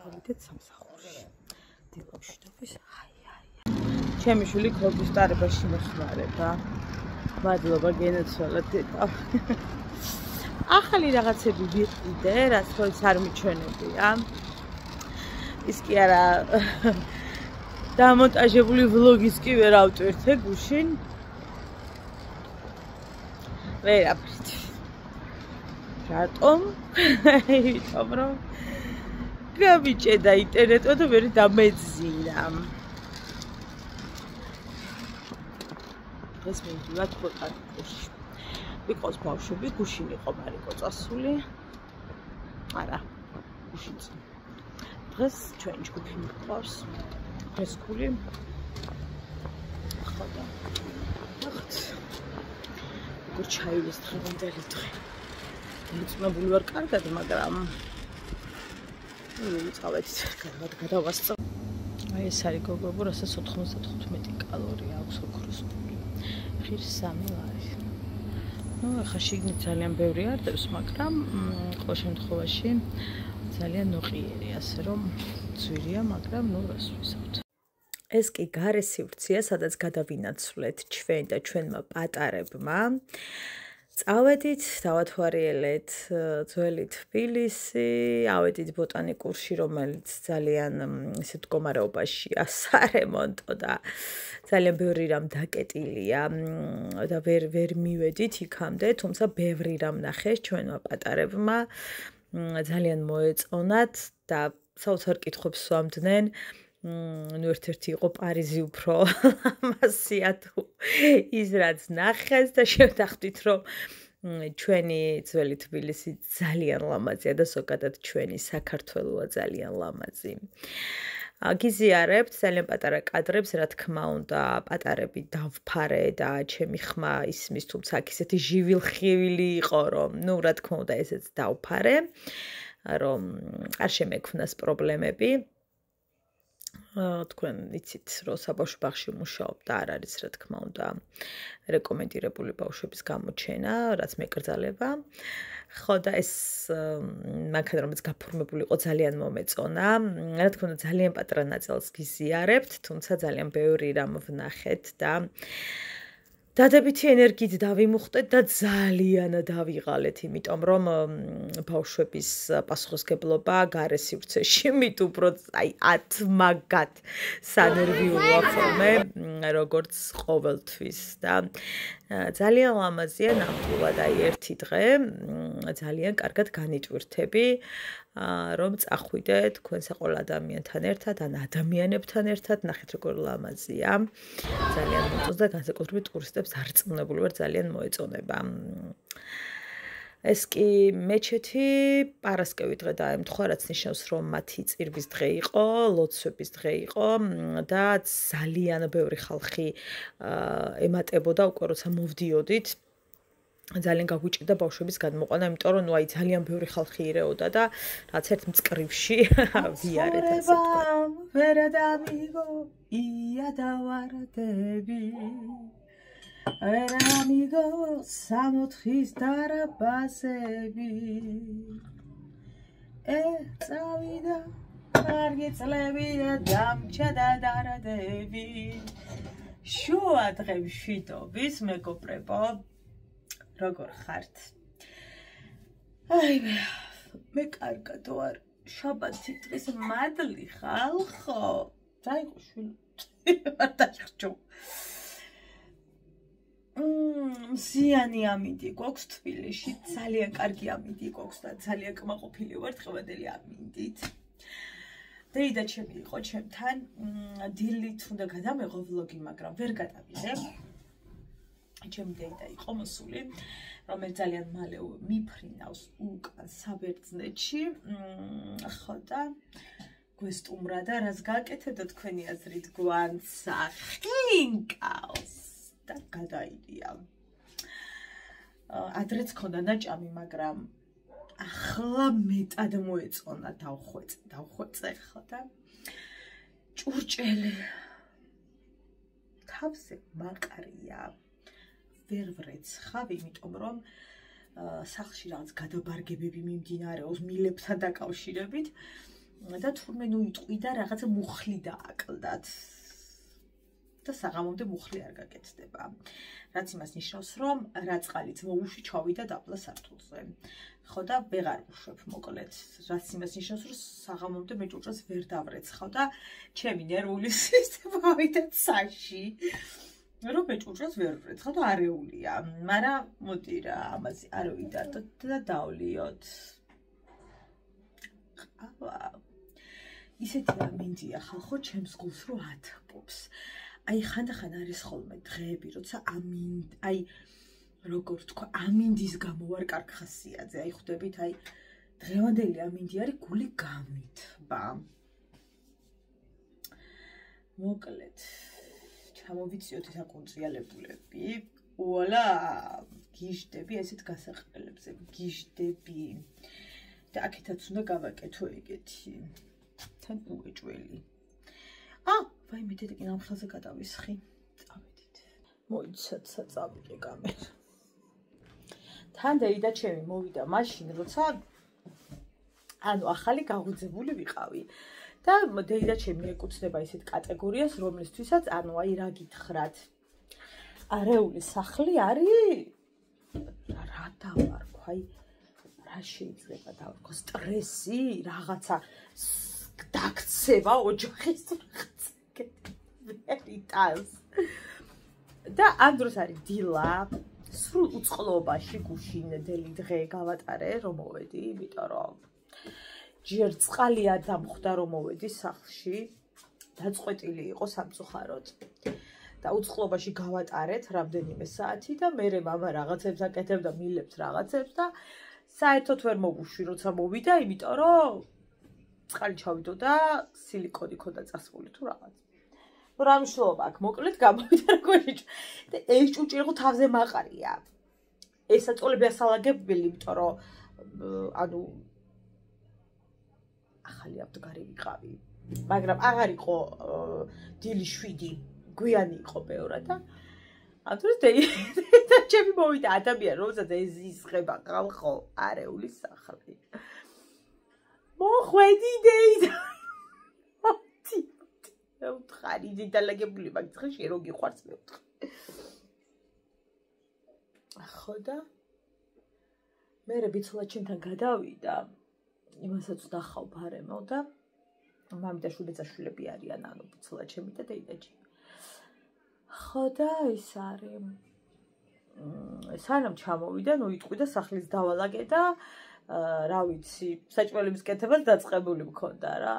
გავიდეთ სამსახურში. დილობშიდობის. ჩემი შვილი ქობის ტარებაში მოსვარება. მადლობა გენაცვალეთ დედა. ახალი რაღაცები ვიყიდე, რაც თორეც არ მიჩვენებია. ის კი არა დამონტაჟებული ვლოგის კი ვერ ავტვირთე გუშინ. ვერაფრით. რატომ? იმიტომ რომ გამიჭედა ინტერნეტო და ვერ დამეძინა. დღეს მივიდივართ ბოტანიკურში. ვიყოს ბავშვები, გუშინ იყო მარიკო წასული. არა, გუშინ. დღეს ჩვენი ჯგუფი მიყვავს. ფრესკული. ხოდა. ნახეთ. როგორ ჩაივლის დღევანდელი დღე. მიწმებული ვარ კარგად, მაგრამ ვიწყავეთ კარგად გადავასწავლ. აი ეს არის გოგო, რასაც 95 კალორია აქვს ოქროსფული. ღირს 3 ლარი. ნუ ახლა შიგნით ძალიან ბევრი არდებს, მაგრამ ყოველ შემთხვევაში ძალიან ნოყიერი, ასე რომ ძვირია, მაგრამ ნუ რას ვისაუბროთ. ეს კი გარე სივრცეა, სადაც გადავინაცვლეთ ჩვენ და ჩვენმა პატარებმა. წავედით, დავათვალიერეთ ძველი თბილისი, ავედით ბოტანიკურში, რომელიც ძალიან ისეთ მდგომარეობაშია, სარემონტო და ძალიან ბევრი რამ დაკეტილია და ვერ მივედით იქამდე, თუმცა ბევრი რამ ნახეს ჩვენმა პატარებმა, ძალიან მოეწონათ და საოცარ კითხვებს სვამდნენ. ნუ ერთ-ერთი იყო პარიზი უფრო ლამაზია თუ ის რაც ნახეს და შევდახდით რომ ჩვენი ძველი თბილისი ძალიან ლამაზია და ზოგადად ჩვენი საქართველოა ძალიან ლამაზი. გიზიარებთ ძალიან პატარა კადრებს, რა თქმა უნდა, პატარები დავფარე და ჩემი ხმა ისმის, თუმცა აქ ისეთი ჟივილ-ხივილი იყო, რომ ნუ რა თქმა უნდა ესეც დავფარე, რომ არ შემექმნას პრობლემები. თქვენ იცით, რომ საბავშვო ბაღში მუშაობ და არ არის, რა თქმა უნდა, რეკომენდირებული ბავშვების გამოჩენა, რაც მეკრძალება. ხო და ეს მანქანა რომელიც გაფორმებული იყო ძალიან მომეწონა. რა თქმა უნდა, ძალიან პატარა ნაწილს გიზიარებთ, თუმცა ძალიან ბევრი რამ ვნახეთ და დადებითი ენერგიით დავიმუხტეთ და ძალიან დავიღალეთ, იმიტომ რომ ბავშვების პასუხისმგებლობა გარე სივრცეში მით უფრო აი ათმაგად სანერვიულოა ხოლმე, როგორც ყოველთვის და ძალიან ლამაზია ნამდვილად აი ერთი დღე ძალიან კარგად განიტვირთები რომ წახვიდე თქვენ საყოველთო ადამიანთან ერთად ან ადამიანებთან ერთად ნახეთ როგორ ლამაზია ძალიან მოწონს და განსაკუთრებით ტურისტებს არწმუნებული ვარ ძალიან მოეწონება ეს კი მეჩეთი პარასკევი დღე დაემთხვა რაც ნიშნავს რომ მათი წირვის დღე იყო ლოცვების დღე იყო და ძალიან ბევრი ხალხი ემატებოდა უკვე როცა მოვდიოდით ძალიან გაგვიჭირდა ბავშვების გადმოყვანა, იმიტომ რომ აი ძალიან ბევრი ხალხი ირეოდა და რაც ერთ მწკრივში ვიარეთ ასე თქვა. ვერადამიგო ია დავარდები. ვერადამიგო 64-ის დარაბაზები. წავიდა კარგი წლები და დამჭა და დარადები. შუა დღემშვიდობის მეგობრებო როგორ ხართ? აი მე კარგად ვარ. შაბათი დღეს მადლი ხალხო. დაიყო შვილი. არ დაიხჭო. მზიანი ამინდი გვაქვს თბილისში. ძალიან კარგი ამინდი გვაქვს და ძალიან კმაყოფილი ვარ დღევანდელი ამინდით. დეიდა ჩემი იყო ჩემთან. დილით უნდა გადამეღო ვლოგი, მაგრამ ვერ გადავიდე. ჩემი დეიდა იყო მოსული, რომელიც ძალიან მალე მიფრინავს უკან საბერძნეთში. ხო და გვესტუმრა და რას გააკეთებდა თქვენი აზრით გვანსახინკავს და გადაიდია. ადრეც ქონდა ნაჭამი, მაგრამ ახლა მეტად მოეწონა დავხვეწე ხო და ჭურჭელი თავზე მაყარია. ვერ ვრეცხავ, იმიტომ რომ სახლში რაღაც გადაბარგებები მიმდინარეობს მილებთან დაკავშირებით და თურმე ნუ იტყვიდა რაღაცა მუხლი დააკლდათ და საღამომდე მუხლი არ გაკეთდება. რაც იმას ნიშნავს, რომ რა წყალიც მოუში ჩავიდა დაბლა სართულზე. ხო და ვეღარ უშვებ მოკლედ. რაც იმას ნიშნავს, რომ საღამომდე მე ჭურჭელს ვერ დავრეცხავ და ჩემი ნერვული სისტემა ავიდა ცაში. რომ მე ჭურჭელს ვერ ვრეცხავ და არეულია. მაგრამ მოდი რა, ამაზე არ ვიდარდოთ და დავლიოთ. ყავა. ისეთი ამინდია ხალხო ჩემს გულს რო ათბობს. აი ხანდახან არის ხოლმე დღეები, როცა აი როგორ თქვა, ამინდის გამო ვარ კარგ ხასიათზე. აი ხვდებით, აი დღევანდელი ამინდი არის გული გამithba. მოკლედ, ჩამოვიწიოთ ეს აკონტროლებულები. უალა, გიჟდები ესეთ გასაყრელებზე, გიჟდები. და აქეთაც უნდა გავაკეთო ეგეთი. თან უეჭველი. ვაიმე დედა ამ ხელზე გადავისხი. წავედით. მოიცათ საწავიდე გამერა. თან დეიდა ჩემი მოვიდა მაშინ, როცა ახალი გაღვიძებული ვიყავი. და დეიდა ჩემი ეკუთვნება ისეთ კატეგორიას, რომლისთვისაც აი რა გითხრათ. არეული სახლი არის რა დავარქვა, აი რა შეიძლება დავარქვა, სტრესი, რაღაცა დაქცევა ოჯახის რაღაცა. ვერიტას. და ამ დროს არის დილა, სრულ უწყლობაში გუშინდელი დღე გავატარე, რომ მოვედი, იმიტომ რომ ჯერ წყალი არ დამხვდა, რომ მოვედი სახლში, დაწყვეტილი იყო სამწუხაროდ. და უწყლობაში გავატარეთ რამდენიმე საათი და მერე მამა რაღაცებს აკეთებდა, მილებს რაღაცებს და საერთოდ ვერ მოვუშვი, როცა მოვიდა, იმიტომ რომ წყალი ჩავიდო და სილიკონი ქონდა წასული თუ რაღაც. რა მნიშვნელობა აქვს, მოკლედ გამოვიდა როგორი და ეს ჭუჭი იყო თავზე მაყარია. ეს აწოლები ასალაგებელი, იმიტომ რომ ახალი ავტოგარი ვიყავი, მაგრამ აღარ იყო დილი 7, გვიანი იყო ბევრად და ამ დროს და ჩემი მოვიდა ადამიანი, რომელსაც ეს ისხება ხალხო, არეული სახლი. მოხვედი დეიდა. უთხარი დიდალაგებული მაგ დღეში რო გიყვარს მე ვთხარ. ხო და მერე ბიცოლა ჩემთან გადავიდა. იმასაც ნახავ ბარემო და მამი და შვილები არიან, ბიცოლა ჩემი და დეიდაჭი. ხო და ის არის. სანამ ჩამოვიდა, ნუ იტყვი და სახლის დავალაგე და რა ვიცი, საჭმელების კეთებას დაწყებული მქონდა რა.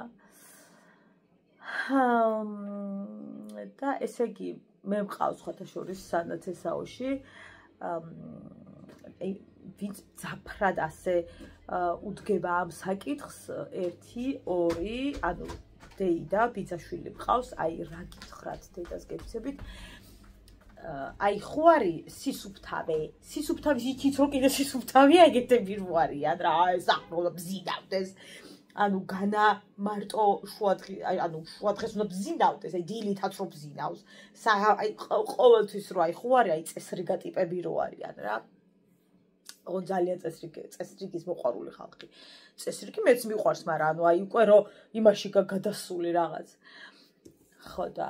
და ესე იგი მე მყავს ხათაშორის სანათესაოში ვინც ძაფრად ასე უდგება ამ საკითხს 1 2 დეიდა ბიძაშვილი მყავს აი რა გითხრათ დედას გეცებით აი ხო არის სისუფთავის ითით რომ კიდე სისუფთავია ეგეთები რო არიან რა ეს ახლა ბზინავდეს განა მარტო შუადღე შუადღეს უნდა ბზინავდეს აი დილითაც რო ბზინავს აი ყოველთვის რო აი ხო არის აი წესრიგა ტიპები რო არიან რა ძალიან წესრიგის მოყვარული ხალხი წესრიგი მეც მიყვარს მაგრამ აი უკვე რო იმაში გადასული რაღაც ხო და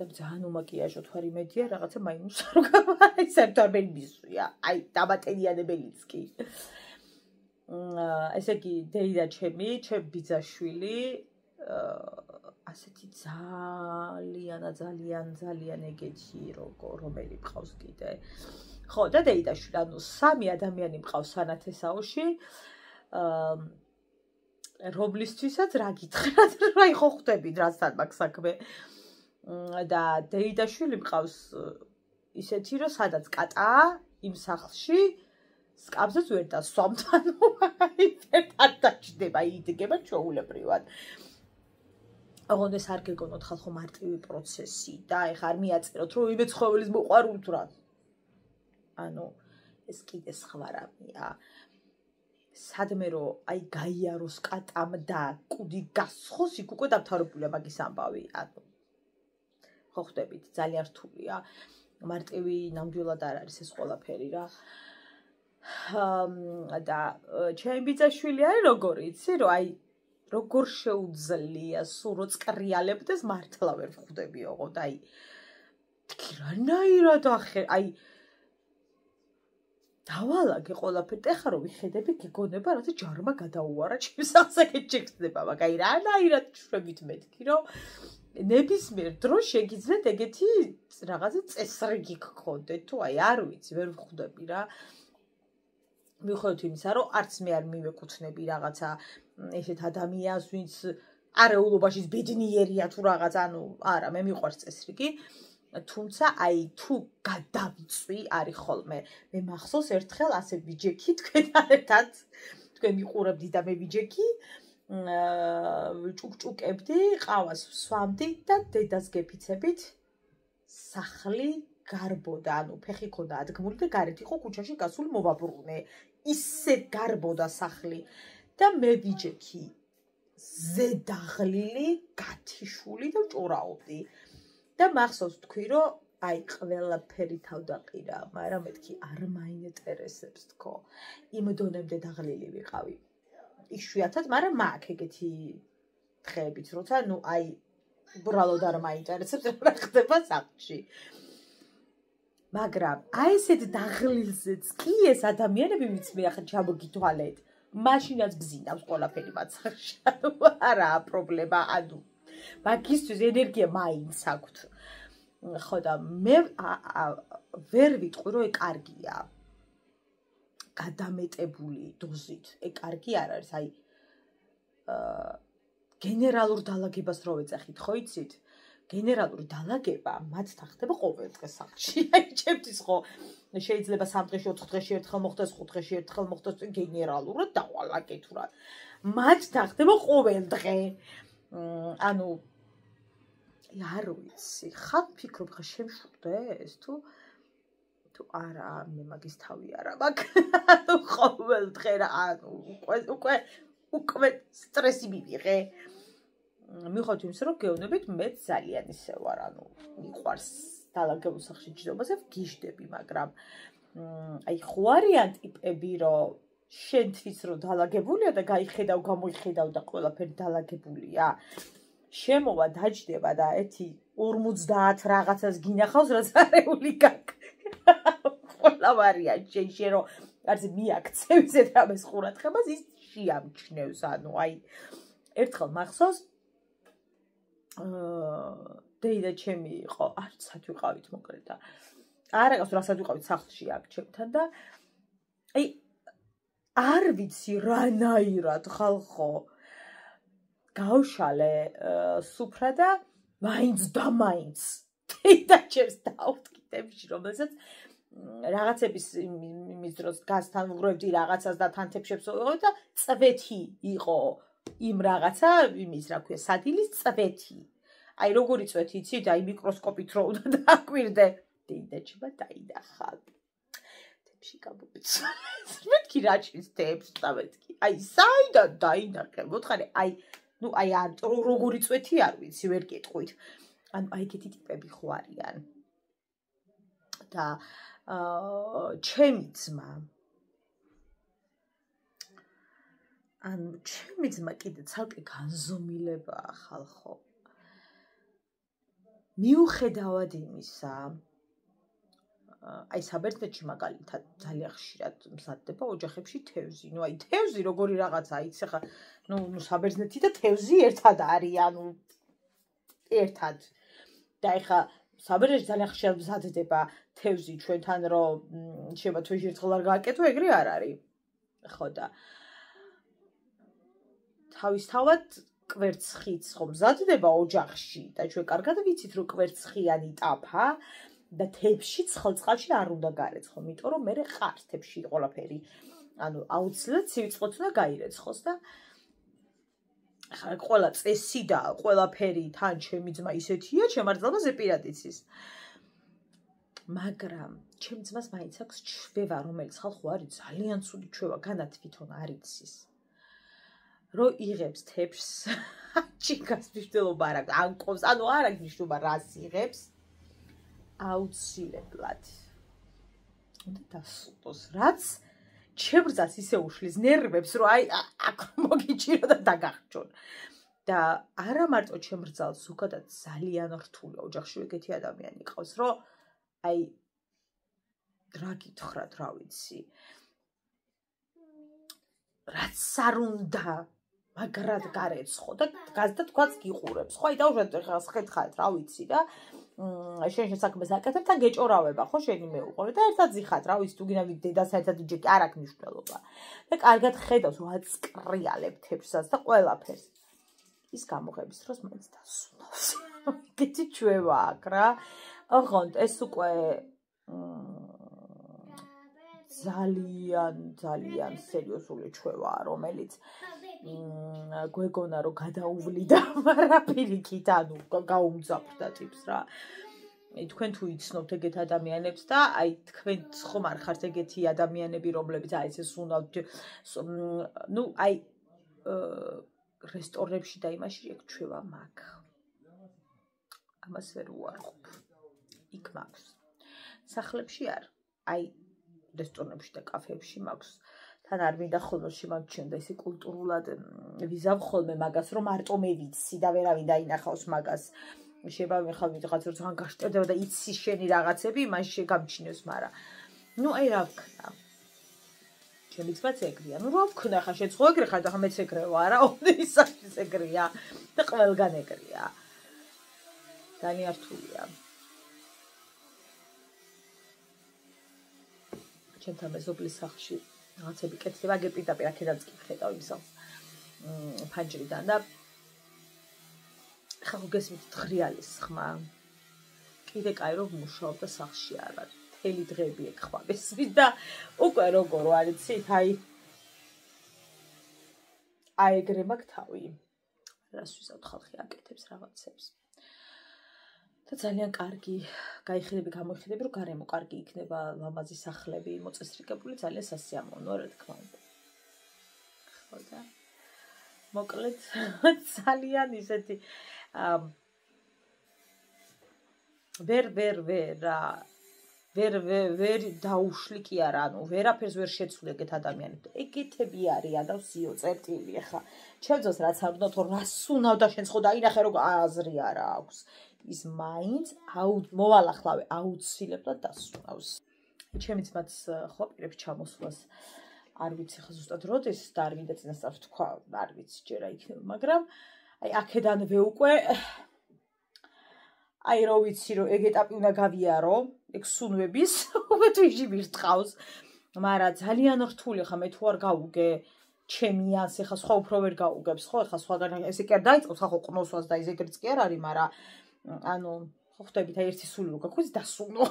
ძალიან უმაკიაჟო თვარი მედია რაღაცა მაინუსა რო აი სექტორბელი მისვია აი დამატენიანებელიც კი ესე იგი დეიდა ჩემი ბიძაშვილი ასეთი ძალიან ეგეთი რომელი მყავს კიდე ხო და დეიდაშვილი ანუ 3 ადამიანი მყავს სანათესაოში რომლისთვისაც რა გითხრათ აი ხო ხვდებით რასთან მაგ საქმე და დეიდაშვილი მყავს ისეთი რომ სადაც კატაა იმ სახლში სკამზეც ვერ დასვამთან აი არ დაჭდება იდგება ჩაულებრივად აღონ ეს არ გეგონოთ ხალხო მარტივი პროცესი და ეხა არ მიაწეროთ რომ იმე ცხოველის მოყვარულთ რა ანუ ეს კიდე სხვა რამეა სადმე რომ აი გაიაროს კატამ და კუდი გასხოს იქ უკვე დამთავრებულია მაგის ამბავი ანუ ხო ხვდებით ძალიან რთულია მარტივი ნამდვილად არ არის ეს ყველაფერი რა და ჩემი ბიძაშვილი არის როგორი იცი რომ აი როგორ შეუძლია სულ რო წკრიალებდეს მართლა ვერ ვხვდები ოღონდ აი რანაირად აი დავალაგე ყველაფერი და ხარო ვიხედები გიგონება რათა ჯარმა გადაუარა ჩემს ასაკეთ შეგრძნება მაგ აი რანაირად შვებით მეთქი რომ ნებისმიერ დროს შეგიძლიათ ეგეთი რაღაცა წესრიგი გქონდეთ თუ აი არ ვიცი ვერ ვხვდები რა მიუხედავად იმისა რომ არც მე არ მივეკუთვნები რაღაცა ესეთ ადამიანს ვინც არეულობაში ბედნიერია თუ რაღაც ანუ არა მე მიყვარს წესრიგი თუმცა აი თუ გადავიწვი არის ხოლმე მე მახსოვს ერთხელ ასე ვიჯექი თქვენთან ერთად თქვენ მიყურებდი და მე ვიჯექი ჭუკჭუკებდი ყავას ვსვამდი და დედას გეფიცებით სახლი გარბოდა ანუ ფეხი ქონდა ადგმული და გარეთ იყო ქუჩაში გასული მოვაბრუნე ისე გარბოდა სახლი და მე ვიჯექი ზედაღლილი გათიშული და ჭორაობდი და მახსოვს თქვი რომ აი ყველაფერი თავდაყირა მაგრამ მეთქი არ მაინტერესებს თქო იმ დონემდე დაღლილი ვიყავი იშვიათად მაგრამ მაგ ეგეთი დღეებიც როცა ნუ აი ბრალოდ არ მაინტერესებს რა ხდება სახლში მაგრამ აი ესეთ დაღლილზეც კი ეს ადამიანები ვინც მე ახლა ჩამოგითვალეთ მაშინაც ბზინავს ყველაფერი მაცახში არაა პრობლემა ანუ მაგისთვის ენერგია მაინც აქვთ ხო და მე ვერ ვიტყვი რომ ეგ კარგია გადამეტებული დოზით ეგ კარგი არ არის აი გენერალურ დალაგებას რო ვეძახით ხო იცით გენერალური დალაგება მათთან ხდება ყოველ დღეს სახლში აი ჩემთვის ხო შეიძლება 3 დღეში 4 დღეში ერთხელ მოხდეს 5 დღეში ერთხელ მოხდეს გენერალურად დავალაგე თუ რა მათთან ხდება ყოველ დღე ანუ არ ვიცი ხან ფიქრობ ხა შემშურდეს თუ არა მე მაგის თავი არა მაგრამ ყოველ დღე რა ანუ უკვე სტრესი მივიღე მიუხედავად იმისა რომ გეუბნებით მე ძალიან ისე ვარ ანუ მიყვარს დალაგებულ სახლში ჯდომაზე ვგიჟდები მაგრამ აი ხო არიან ტიპები რომ შენთვის რომ დალაგებულია და გაიხედავ გამოიხედავ და ყველაფერი დალაგებულია შემოვა დაჯდება და ერთი 50 რაღაცას გინახავს რაც არეული გაქვს ყველა ვარიანტი შენ რომ არც მიაქცევს ეს რამეს ყურადღებას ის შეამჩნევს ანუ აი ერთხელ მახსოვს დეიდა ჩემი იყო არც სად ვიყავით მოკლედ და არაგავს რასაც ვიყავით სახლში აქ ჩემთან და აი არ ვიცი რანაირად ხალხო გავშალე სუფრა და მაინც და მაინც დეიდა ჩემს დაუთკიტებში რომელსაც რაღაცების იმის დროს გასთან ვუღრებდი რაღაცას და თანთებშებს ვიყავ და წვეთი იყო იმ რაღაცა იმის რა ქვია სადილის წვეთი აი როგორი წვეთი იცით აი მიკროსკოპით რო უნდა დააკვირდე დეიდა ჩემა დაინახა თებში გამომიცვალეს მეთქი რაჭის თებს წავეთქი აი საიდან დაინახე მოთხარი აი ნუ აი როგორი წვეთი არ ვიცი ვერ გეტყვით ანუ აი ეგეთი ტიპები ხო არიან და ჩემი ძმა ანუ ჩემი ძმა კიდე ცალკე განზომილებაა ხალხო მიუხედავად იმისა აი საბერძნეთში მაგალითად ძალიან ხშირად მზადდება ოჯახებში თევზი ნუ აი თევზი როგორი რაღაცა იცი ხა ნუ საბერძნეთი და თევზი ერთად არის ანუ ერთად და ეხა საბერძნეთში ძალიან ხშირად მზადდება თევზი ჩვენთან რომ შეიძლება თვეში ერთხელ არ გააკეთო ეგრე არ არის ხო და თავისთავად კვერცხიც ხო მზადდება ოჯახში და ჩვენ კარგად ვიცით რომ კვერცხიანი ტაფა და თებში ცხელწყალში არ უნდა გარეცხო, იმიტომ რომ მე ხარ თებში ყველაფერი. ანუ აუცილებლად ცივწყლით უნდა გაირეცხოს და ხა ყველა წესი და ყველაფერი თან ჩემი ძმა ისეთია, შემარძლება ზეპირადიც ის. მაგრამ ჩემ ძმას მაინც აქვს ჩვევა, რომელიც ხალხო არის ძალიან ცუდი ჩვევა, განა თვითონ არ იცის. რო იღებს თებს, ჩიკას მნიშვნელობა არ აქვს, ანკობს, ანუ არ აქვს მნიშვნელობა რას იღებს. აუცილებლად უნდა დასულოს, რაც ჩემბრძას ისე უშლის ნერვებს, რომ აი აქ მოგიჭირო და დაგახჭონ. და არა მარტო ჩემბრძალს, ზოგადად ძალიან რთულია ოჯახში ეგეთი ადამიანი ყავს, რომ აი რა გითხრათ, რა ვიცი. რაც არ უნდა მაგრად გარეცხო და გაზდა თქვაც გიყურებს. ხო, აი დაუშვათ ხა ხეთხარით, რა ვიცი და შენ საქმეს აკეთებ და გეჭორავება, ხო, შენი მეუღლე და ერთად ზიხარ, რა ვიცი, თუ გინდა დედას ერთად იჯეკი, არ აქვს მნიშვნელობა. და კარგად ხედავს, რომ აწკრიალებ თებსაც და ყველაფერს. ის გამოღების დროს მაინც დასუნავს. ეგეთი ჩვევა აქვს რა. ოღონდ ეს უკვე ძალიან სერიოზული ჩვევაა, რომელიც გვეგონა რომ გადაუვლიდა, მაგრამ პირიქით ანუ გაუმძაფრდა ტიპს რა. თქვენ თუ იცნობთ ეგეთ ადამიანებს და აი თქვენ ხომ არ ხართ ეგეთი ადამიანები, რომლებიც აი ეს უნავთ ნუ აი რესტორნებში და იმაში ეგ ჩვევა მაქვს. ამას ვერ უარყოფ. იქ მაქვს. სახლებში არ. აი რესტორნებში და კაფეებში მაქვს. თან არ მინდა ხოლმე შემაგჩენდა ისე კულტურულად ვიზავ ხოლმე მაგას, რომ მარტო მე ვიცი და ვერავინ დაინახავს მაგას. შეიძლება მეხავ ვიღაც რომ ძალიან გაშტერდება და იცი შენი რაღაცები, იმაში შეგამჩნევს, მაგრამ ნუ აი რა ვქნა. ჩემი ძმაც ეგრეა. ნუ რა ვქნა ხა შენ ხო ეგრე ხარ და ხა მეც ეგრე ვარ, რა ისაშიც ეგრეა და ყველგან ეგრეა. ძალიან რთულია. ჩემთან მეზობლის სახლში რაღაცები კეთდება, აგერ პირდაპირ აქედანაც კი ხედავ იმსავს ფანჯრიდან და ხა გესმით დღრიალის ხმა. კიდე კაი რომ მუშაობ და სახლში არ ვარ. მთელი დღეები ეგ ხმა მესმის და უკვე როგორ არ იცით, აი ეგრე მაქვს თავი. რას ვიზავთ ხალხი აკეთებს რაღაცებს. და ძალიან კარგი გაიხილები გამოიხილები, რომ გარემო კარგი იქნება, ლამაზი სახლები, მოწესრიგებული, ძალიან სასიამოვნოა, რა თქმა უნდა. ხო და მოკლედ ძალიან ისეთი ვერ დაუშლი კი არა, ანუ ვერაფერს ვერ შეცვლი ეგეთ ადამიანებს. ეგეთები არიან და ვსიო წერტილი ხა. ჩემძოს რაც არ უნდა თო რას უნავ და შენ ხო დაინახე რომ აზრი არა აქვს. ის მაინც მოვალახლავე აუცილებლად დასუნავს. ჩემი ძმაც ხო პირებს ჩამოსვლას არ ვიცი ხა ზუსტად როდის და არ მინდა წინასწარ თქვა, არ ვიცი ჯერა იქნება, მაგრამ აი აქედანვე უკვე აი რო ვიცი რომ ეგ ეტაპი უნდა გავიარო, ეგ სუნვების, უკვე თვიში მირტყავს, მაგრამ ძალიან რთული ხა მე თუ არ გავუგე ჩემი ას ხა სხვა უფრო ვერ გაუგებს, ხო ხა სხვაგან ესე კი არ დაიწყოს ხა ხო ყნოსვას და ისეგრიც კი არ არის, მაგრამ ანუ ხო ხვდებით აი ერთი სული რო გაქვს დასუნო.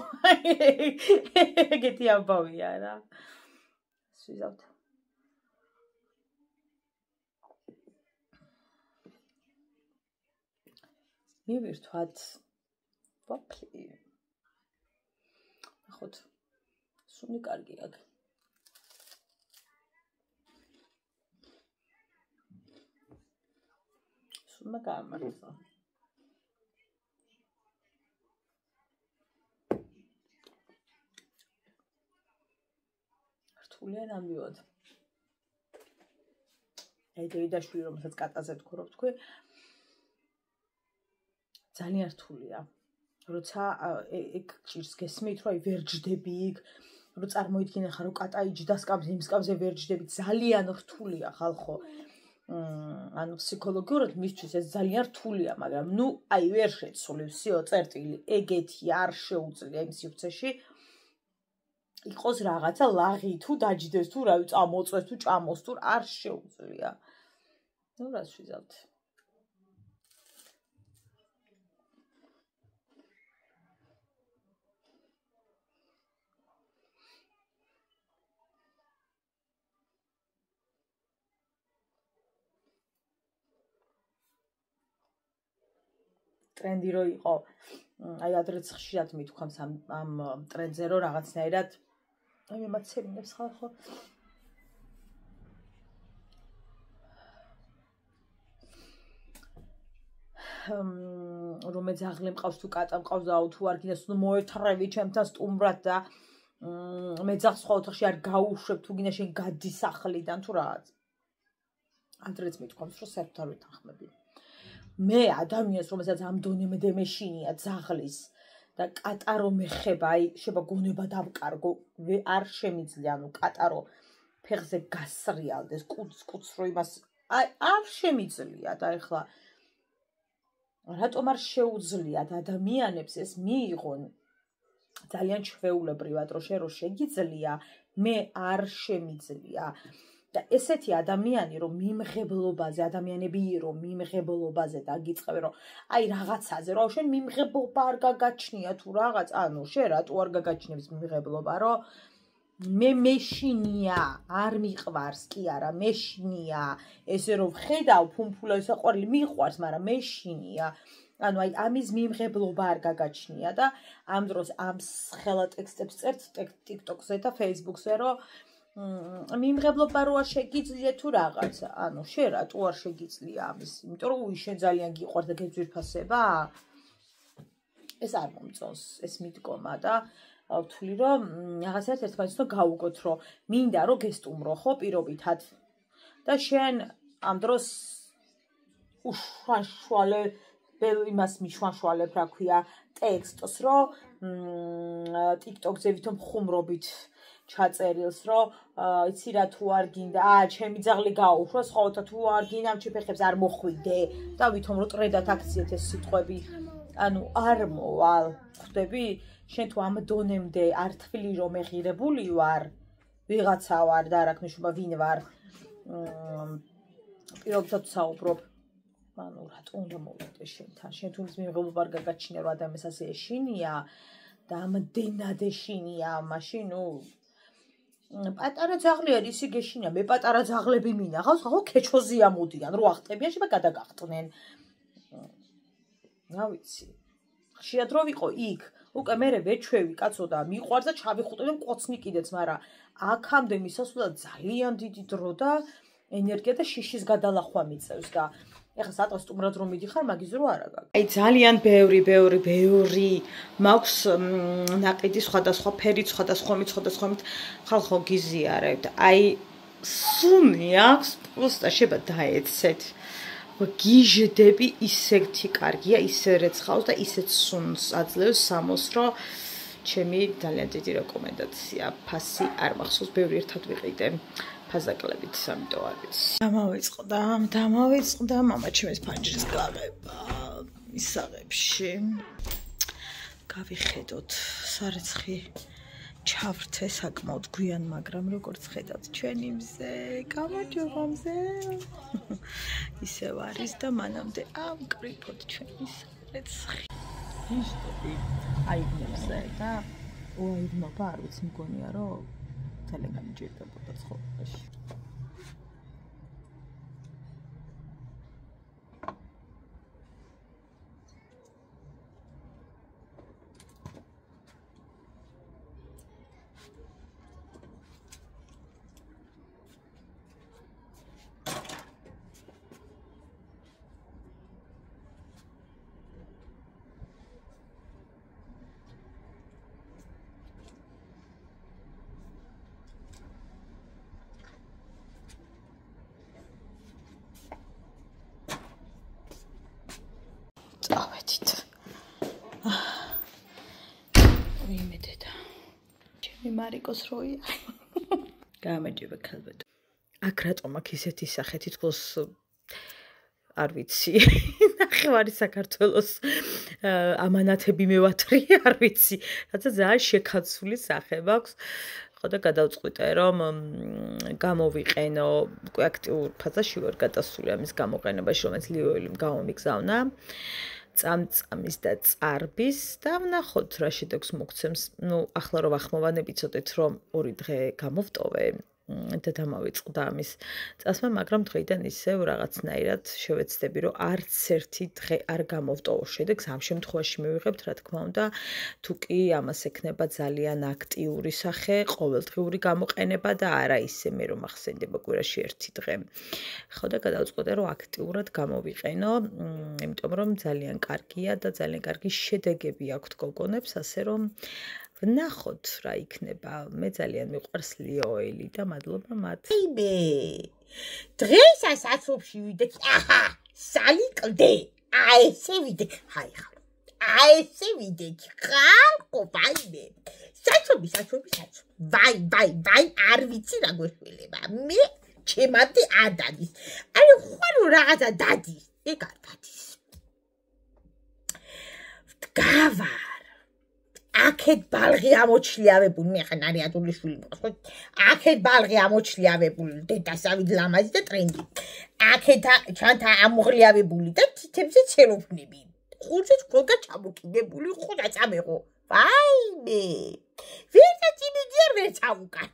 ეგეთი ამბავია რა. ვიზავთ. მივირთვათ ვაფლი. ნახოთ. სუნი კარგი აქვს. სუნმა გაამართლა. რთულია ნამდვილად. აი დედაშვილი რომელსაც კატაზე თქვენ თქვი ძალიან რთულია. როცა ეგ ჭირს გესმით რომ აი ვერ ჯდები იქ, რომ წარმოიდგინე ხარ რომ კატა იჯდა სკამზე, იმ სკამზე ვერ ჯდები, ძალიან რთულია ხალხო. ანუ ფსიქოლოგიურად მისთვის ეს ძალიან რთულია, მაგრამ ნუ აი ვერ შეცვლი, ვსიო წერტილი, ეგეთი არ შეუძლია იმ სივრცეში. იყოს რაღაცა ლაღი თუ დაჯდეს თუ რავი წამოწეს თუ ჭამოს თუ არ შეუძლია. ნუ რას ვიზავთ. ტრენდი რო იყო, აი ადრეც ხშირად მithქვამს ამ ტრენდზე რო რაღაცნაირად აი მემაცემინებს ხალხო. რომ ეძაღლე მყავს თუ კატა მყავს და თუ არ გინდა სულ მოეთრევი ჩემთან სტუმრად და მე ძაღლს სხვა ოთახში არ გაუშვებ თუ გინდა შენ გადის სახლიდან თუ რაღაც. ანდრეც მithქვამს რომ საერთოდ არ ვეთანხმები. მე ადამიანს რომელსაც ამ დონემდე მეშინია ძაღლის და კატარო მეხება, აი შეიძლება გონება დავკარგო, არ შემიძლია, ანუ კატარო ფეხზე გასრიალდეს, კუც რო იმას აი არ შემიძლია და ეხლა რატომ არ შეუძლიათ ადამიანებს ეს მიიღონ ძალიან ჩვეულებრივად რომ შენ რო შეგიძლია, მე არ შემიძლია. და ესეთი ადამიანი რომ მიმღებლობაზე ადამიანები რომ მიმღებლობაზე დაგიწყები რომ აი რაღაცაზე რომ შენ მიმღებლობა არ გაგაჩნია თუ რაღაც ანუ შენ რატო არ გაგაჩნიებს მიმღებლობა რომ მე მეშინია არ მიყვარს კი არა მეშინია ესე რომ ხედავ ფუმფულა საყვარელი მიყვარს მაგრამ მეშინია ანუ აი ამის მიმღებლობა არ გაგაჩნია და ამ დროს ამ ხელა ტექსტებს წერთ TikTok-ზე და Facebook-ზე რომ მიმღებლობა რო არ შეგიძლია თუ რაღაც ანუ შენ რატო არ შეგიძლია ამის იმიტომ რომ შენ ძალიან გიყვარს და გეძვირფასება ეს არ მომწონს ეს მიდგომა და ვთვლი რომ რაღაცას ერთმანეთს უნდა გავუგოთ რომ მინდა რომ გესტუმრო ხო პირობითად და შენ ამ დროს უშუალე იმას მიშვანშვალებ რა ქვია ტექსტს რომ TikTok-ზე ვითომ ხუმრობით ჩაწერილს რომ იცი რა თუ არ გინდა ჩემი ძაღლი გაუშვას ხოლმე თუ არ გინდა ამ ჩიფეხებს არ მოხვიდე და ვითომ რომ ტრედად აქციეთ ეს სიტყვები ანუ არ მოვალ ხვდები შენ თუ ამ დონემდე არ თვლი რომ მეღირებული ვარ ვიღაცა ვარ და არ აქვს მნიშვნელობა ვინ ვარ პირობითად საუბრობ ანუ რატო უნდა მოვიდე შენთან შენ თუ ის მიმღებლობა არ გაგაჩნია რომ ადამიანს ასე ეშინია და ამდენად ეშინია მაშინ ნუ პატარა ძაღლი არის ისი გეშინია მე პატარა ძაღლები მინახავს ხო ქეჩოზე ამოდიან რო ახტებიან შეიძლება გადაგახტნენ რა ვიცი ხშირად რო ვიყო იქ უკვე მე ვეჩვევი კაცო და მიყვარს და ჩავიხუტე და მყოცნი კიდეც მაგრამ აქამდე მისასვლელად ძალიან დიდი დრო და ენერგია და შიშის გადალახვა მიწევს და ეხლა სადღაც სტუმრად რომ მიდიხარ მაგის რო არა გაქვს აი ძალიან ბევრი მაქვს ნაყიდი სხვადასხვა ფერით სხვადასხვა ხალხო გიზიარებთ აი სუნი აქვს პროსტა შეიძლება დაეცეთ გიჟდები ისეთი კარგია ისე რეცხავს და ისეთ სუნს აძლევს სამოს რომ ჩემი ძალიან დიდი რეკომენდაცია ფასი არ მახსოვს ბევრი ერთად ვიყიდე ფაზაკლებით ამიტომ არ ვიცი დამავიწყდა მამა ჩემს ფანჯრის გაღება მისაღებში გავიხედოთ სარეცხი ჩავრთე საკმაოდ გვიან მაგრამ როგორც ხედავთ ჩვენი მზე გამარჯობა მზე ისევ არის და მანამდე ამკრიფოთ ჩვენი სარეცხი ისტები აი მზე და უაირნობა არ ვიცი მგონია რომ ძალიან გამიჯერდებოდა ცხოვრებაში მარიკოს როია გამარჯობა ქალბატონო აქ რატომ აქ ისეთი სახე თითქოს არ ვიცი ნახევარი საქართველოს ამანათები მევათრი არ ვიცი რაცა ძალიან შეკაცული სახე მაქვს ხო და გადავწყვიტე რომ გამოვიყენო უკვე აქტიურ ფაზაში ვარ გადასული ამის გამოყენებაში რომელიც ლიოელიმ გამომიგზავნა წამწამის და წარბის და ვნახოთ რა შედეგს მოგცემს. ნუ ახლა რომ ახმოვანები ცოტეთ რომ 2 დღე გამოვტოვე და დამავიწყდა ამის წასმა, მაგრამ დღეიდან ისევ რაღაცნაირად შევეცდები რომ არც ერთი დღე არ გამოვტოვო შედეგს. ამ შემთხვევაში მივიღებთ რა თქმა უნდა, თუ კი ამას ექნება ძალიან აქტიური სახე, ყოველდღიური გამოყენება და არა ისე მე რომ ახსენდება კვირაში 1 დღე. ხო და გადავწყვეტე რომ აქტიურად გამოვიყენო, იმიტომ რომ ძალიან კარგია და ძალიან კარგი შედეგები აქვთ გოგონებს, ასე რომ ვნახოთ რა იქნება. მე ძალიან მიყვარს ლიოელი და მადლობა მათ. იმე დღესაც აცოფში ვიდექ აჰა სალი კლდე ესე ვიდექ ხაიხარ ესე ვიდექ ხალხო ვაიმე საჩობი ვაი არ ვიცი რა გვეშველება მე ჩემამდე ადადის აი ხვალო რაღაცა დადის ეგ არ დადის გავარ აქეთ ბალღი ამოჩლიავებული მე ხან არის ატულიშვილი მყავს ხო აქეთ ბალღი ამოჩლიავებული დედასავით ლამაზი და ტრენდი აქეთ ჩანთა ამოღლიავებული და თითებზე ცელოფნები ხუჭიც გოგა ჩამოკიდებული ხო დაწამეღო ვაიმე ვერც იმედიარ ვერც აუკან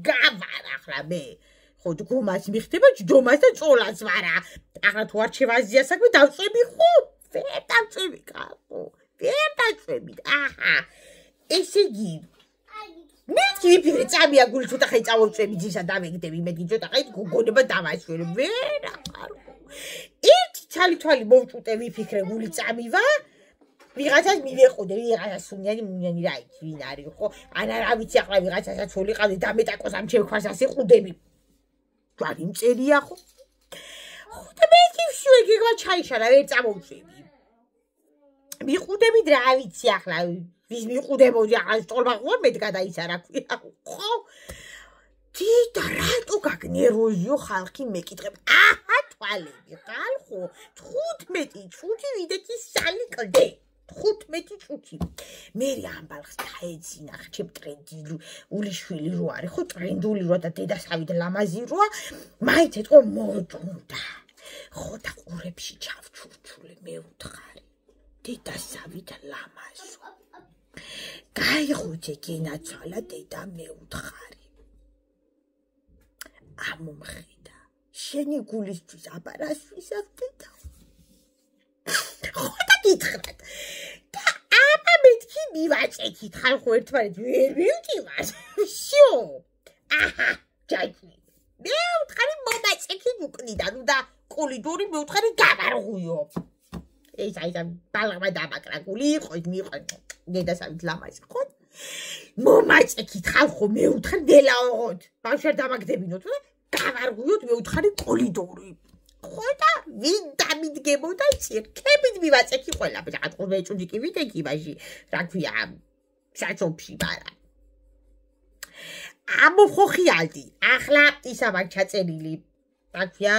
გავარ ახლა მე ხო გომას მიხდება ჯდომას და წოლას ვარა ახლა თუ არჩევაზია საქმე დავწები ხო ვერ დავწები კახო ვერ დავწები აჰა ესე იგი მე ვიფიქრე წამია გული ცოტა ხე წავწები ძისა დავეგდები მე ცოტა ხე გოგონება დავაშვერე ვერ ახარ ერთი თვალი მოვჭუტე ვიფიქრე გული წამივა ვიღაცას მივეყოდე ვიღაცას სუნიანი რა იცი ვინ არის ხო ანა რა ვიცი ახლა ვიღაცასაც ვიყავდი დამეტაკოს ამ ჩემ ქვას ასე ყუდები ჯარი მწერია ხო და მე ვშუეგება ჩაიშალა ვერ წამოვწები მიყუდებით რა ვიცი ახლა ვის მიყუდებოდი ახლა სწორმა ყوار მე გადაიცა რა ქვია ხო დიდა რატო გაგნერვოზიო ხალხი მეკითხებ აჰა თვალები ხალხო 15 წუთი ვიდექი სალი კლდე 15 წუთი მე ამ ბალხს დაეძინა ხჩებ ტრენდი ულიშვილი რო არის ხო ტრენდული რო და დედასავით ლამაზი როა მაინც ეთქო მოდუნდა ხო და ყურებში ჩავჩურჩულე მე უთხარი დედასავით ლამაზო გაიღუჩე გენაცვალა დედა მე უთხარი ამომხედა შენი გულისთვის აბარასვის აფტედა ხო და გითხრათ და აბა მეთქი მივაწექით ხალხო ერთმანეთ ვერ მივჭივარ შო აჰა ჯაჭვი მე უთხარი მომაწექით უკნიდან და კოლიდორი მე უთხარი გავარღუიო ეს აი და ბალღმა დამაკრა გული იყოს მიყვენ დედასავით ლამაზი ხო მომაწექით ხალხო მე უთხარი დელაოღოთ ბავშვად დამაგდებინოთ და გავარღუიოთ მე უთხარი კოლიდორი ხო და ვინ დამიდგებოდა ცირკებით მივაწექი ყველა რაღაც ყურე წუდი კი ვიდექი მაშინ რა ქვია საჩოფში ბარა ამოხოხიალდი ახლა ისა მაგ ჩაწერილი რა ქვია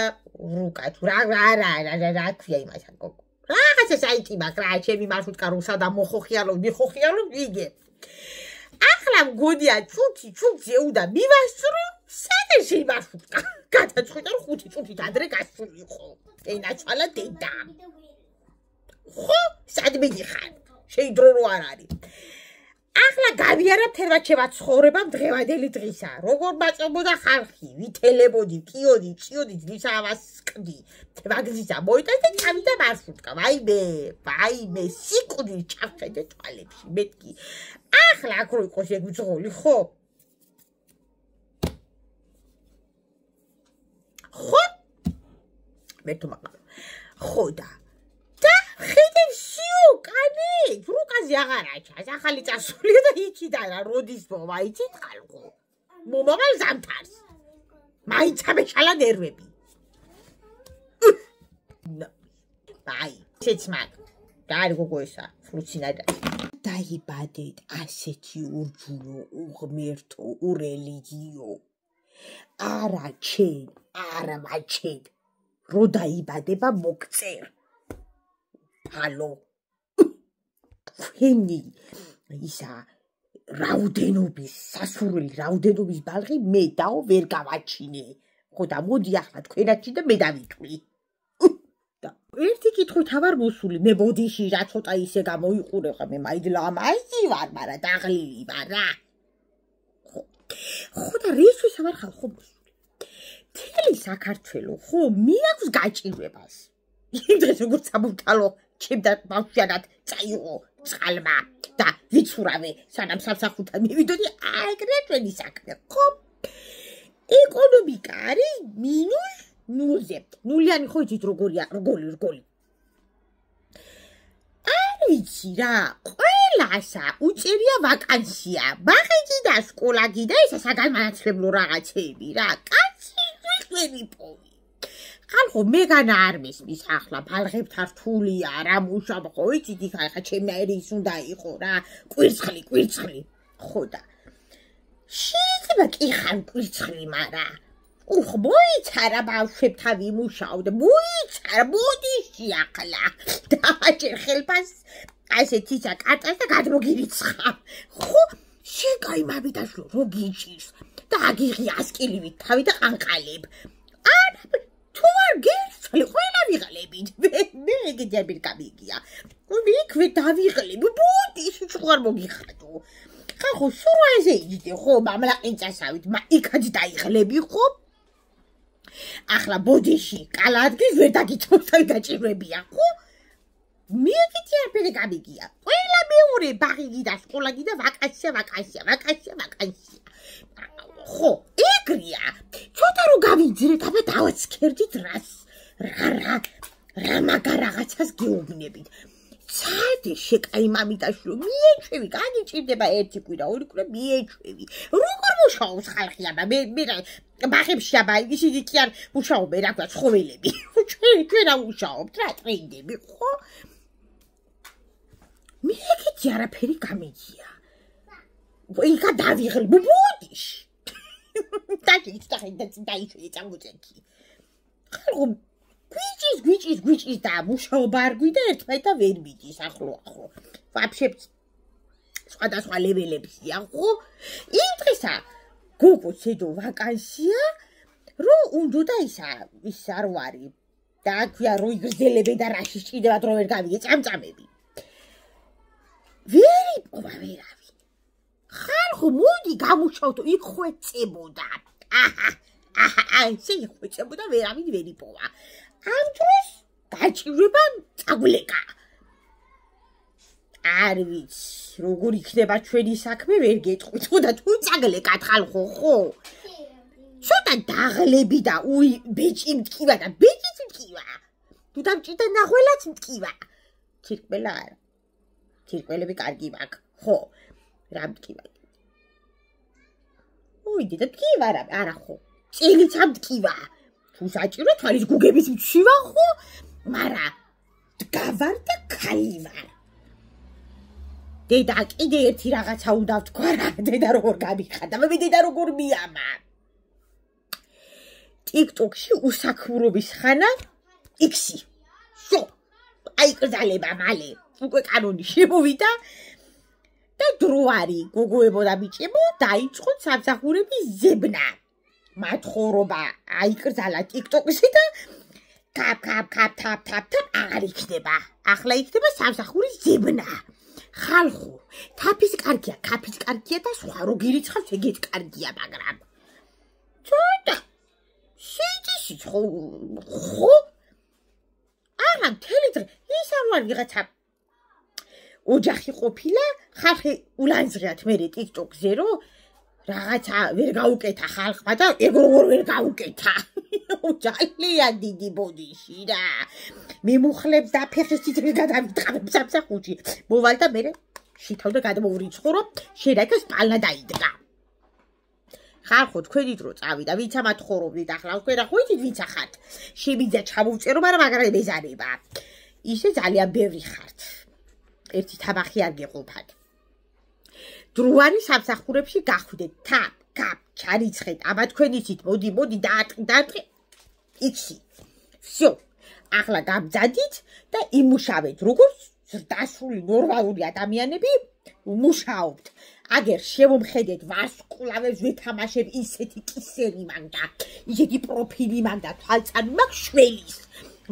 რუკა თუ რა ქვია იმას გოგო რაღაცა საიტი მაგ რა ჩემი მარშრუტკა რუსა და მოხოხიალო მიხოხიალო ვიგე ახლა მგონია ჩუქზე უნდა მივასწრო სადეში მარშრუტკა გადაწყვიტა 5 წუთით ადრე გასულიყო ენაცვალა დედა ხო სად მიდიხარ შეიდრო რო არ არის ახლა გავიარა თერვაჩევა ცხოვრება დღევანდელი დღისა როგორ მაწებოდა ხალხი ვითელებოდი პიოდი ჭიოდი ძისავას სკდი ვაგზისა მოიტა და წავიდა მარშრუტკა ვაიმე სიკვდი ჩავხედე თვალებში მეთქი ახლა აქ რო იყოს ეგ ძღოლი ხო ხო მე თუ მაგ ხო და ხედე შიო კანი რუკაზე აღარ აჩას ახალი წასულია და იქიდან რა როდის მოვა იცით ხალხო მომავალ ზამთარს მაინც ამეშალა ნერვები აი შეც მაგ და არის გოგო ესა ფლუცინადა დაიბადეთ ასეთი ურჯულო უღმერთო ურელიგიო არა ჩენ არა მაჩენ რო დაიბადება მოგწერ ჰალო ფენი ისა რაუდენობის სასურველი რაუდენობის ბალღი მე დაო ვერ გავაჩინე ხო და მოდი ახლა თქვენაცი და მე დავიტყვი და ერთი კითხვით ავარ მოსული მე ბოდიში რა ცოტა ისე გამოიყურე ხა მე მაიდ ლამაზი ვარ მაგრამ დაღლილი ვარ რა ხო და რისთვის ავარ ხალხო მოსული თელი საქართველო ხო მიაქვს გაჭირვებას იმ დღეს როგორც ამოვთალო ჩემდა ბავშვიანად წაიღო წყალმა და ვიცურავე სანამ სამსახურთან მივიდოდი აგრეთვენი საქმე ხო ეკონომიკა არის მინუს ნულზე ნულიანი ხო იცით როგორია რგოლი არ ვიცი რა ყველა ყველასა უწერია ვაკანსია. ბაღი და სკოლა და ესა საგანმანათლებლო რაღაცები რა. კაცი ვიყენი პოვი. ხალხო მეგანა არ მესმის ახლა ბალღებთან რთულია რა მუშავ ხო იცით იქ ახლა ჩემნაირი ის უნდა იყო რა კვირცხლი ხო და შეიძლება კი ხარ კვირცხლი მარა უხ მოიცარა ბავშვებთან ვიმუშავ და მოიცარა ბოდიში ახლა დააჭერ ხელფას ასეთ ისა კარტას და გადმოგირიცხა ხო შეკაიმავი დაშლო რო გიჭირს და აგიღი ასკილივით თავი და ყანყალებ არა თუ არ გერცხლი ყველა ვიღლებით მე ეგეთები გამიგია ვიქვე დავიღლები ბოდიში ხარ მოგიხატო ხახო სურვაზე იჯდე ხო მამლაყინწასავით იქაც დაიღლები ხო ახლა ბოდიში კალადგის ვერ დაგიწევს გაჭირვებია ხო მე ეგეთი არაფერი გამიგია ყველა მეორე ბაღი და სკოლა და ვაკანსია ხო ეგრია ცოტა რო გავიძრეთ აბა დავაცქერდით რას რა მაგარ რაღაცას გეუბნებით საერთოდ შეკაიმამიტაშო მიეჩვევი განიჭირდება ერთი კვირა ორი კვირა მიეჩვევი როგორ მუშაობს ხალხი აბა მე ბაღებში აბა ისინი კი არ მუშაობენ რა ქვია ცხოველები ჩვენ რა მუშაობთ რა ტრენდები ხო მე ეგეთი არაფერი გამიგია იქა დავიღლები ბოდიში დაიშვი წამოწექი ხალხო გვიჭის და მუშაობა არ გვიდა ერთმანეთთან ვერ მიდის ახლო ვაფშე სხვადასხვა ლეველებსია ხო იმ დღესა გოგო ცედო ვაკანსია რო უნდა ის არ ვარი და აქვია რო იგრძელებენ და რაში ჭირდებათ რომ ვერ გავიგე წამწამები ვერ იპოვა ვერავი ხალხო მოდი გამუშავთო იქ ხვეწებოდა ისე ხვეწებოდა ვერავინ ვერ იპოვა ამ დროს გაჭირვება წაგვლეკა არ ვიცი როგორ იქნება ჩვენი საქმე ვერ გეტყვით ხო და თუ წაგლეკათ ხალხო ხო ცოტა დაღლები და ბეჭი მტკივა და ბეჭიც მტკივა თუ დამჭირდა ნახველაც მტკივა თირკმელა არა თირკმელები კარგი მაქვს ხო რა მტკივა უიდი და მტკივა არა ხო წელიც ამტკივა თუ საჭირო თვალის გუგების მჩივა ხო მარა დგავარ და ქალი ვარ დედა კიდე ერთი რაღაცა უნდა ვთქვა რა დედა როგორ გამიხადა მე დედა როგორ მიამა TikTok-ში უსაქმრობის ხანა X-ი შო აიკრძალება მალე უკვე კანონი შემოვიდა და დრო არის გოგოებო და ბიჭებო დაიწყოთ სამსახურების ზებნა მათხოვრობა აიკრძალა TikTok-ში და თაპ აღარ იქნება ახლა იქნება სამსახურის ზებნა ხალხო თაფის კარგია ქაფის კარგია და სხვა რო გირიცხავს ეგეთ კარგია მაგრამ ცოტა შეჭიში ხო არა მთელი დღე ის არ ვარ ვიღაცა ოჯახი ყოფილა ხალხი ულანძღიათ მე TikTok-ზე რო რაღაცა ვერ გაუკეთა ხალხმა და ეგ როგორ ვერ გაუკეთა ძალიან დიდი ბოდიში რა მე მუხლებს და ფეხის ციცრის გადავიტყავებ სამსახურში მოვალ და მე შითავ და გადმოვრიცხო რომ შედაიქა სპალნა დაიდგა ხალხო თქვენი დრო წავიდა ვინც ამათ ხორობდით ახლა თქვენ რა ხო იცით ვინც ახართ შემიძლია ჩამოვწერო მაგრამ აღარ მეზარება ისე ძალიან ბევრი ხართ ერთი თაბახი არ გეყოფათ დროარი სამსახურებში გახვიდეთ თაპ ჩარიცხეთ აბა თქვენ იცით მოდი დაატყი იცი всё ახლა გამძადით და იმუშავეთ როგორც ზრდასრული ნორმალური ადამიანები მუშაობთ აგერ შევომხედეთ ვარსკვლავებს ვეთამაშებ ისეთი კისერი მაგდა ისეთი პროფილი მაგდა თვალწანი მაქვს შველის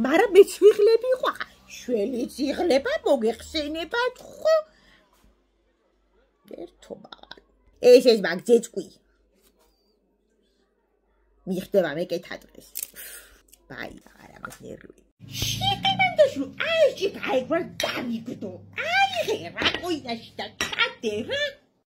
მაგრამ მეც ვიღლები ხო შველიც იღლება მოგეხსენებათ ხო ერთობა ეს მაგ ძეწყვი მიხდება მეკეთა დღეს ბაი არა მაგ ნერვი შეკემანდაშო აი ჭიქაი გრა დამიგდო აი რა ყოიდაში და კადე რა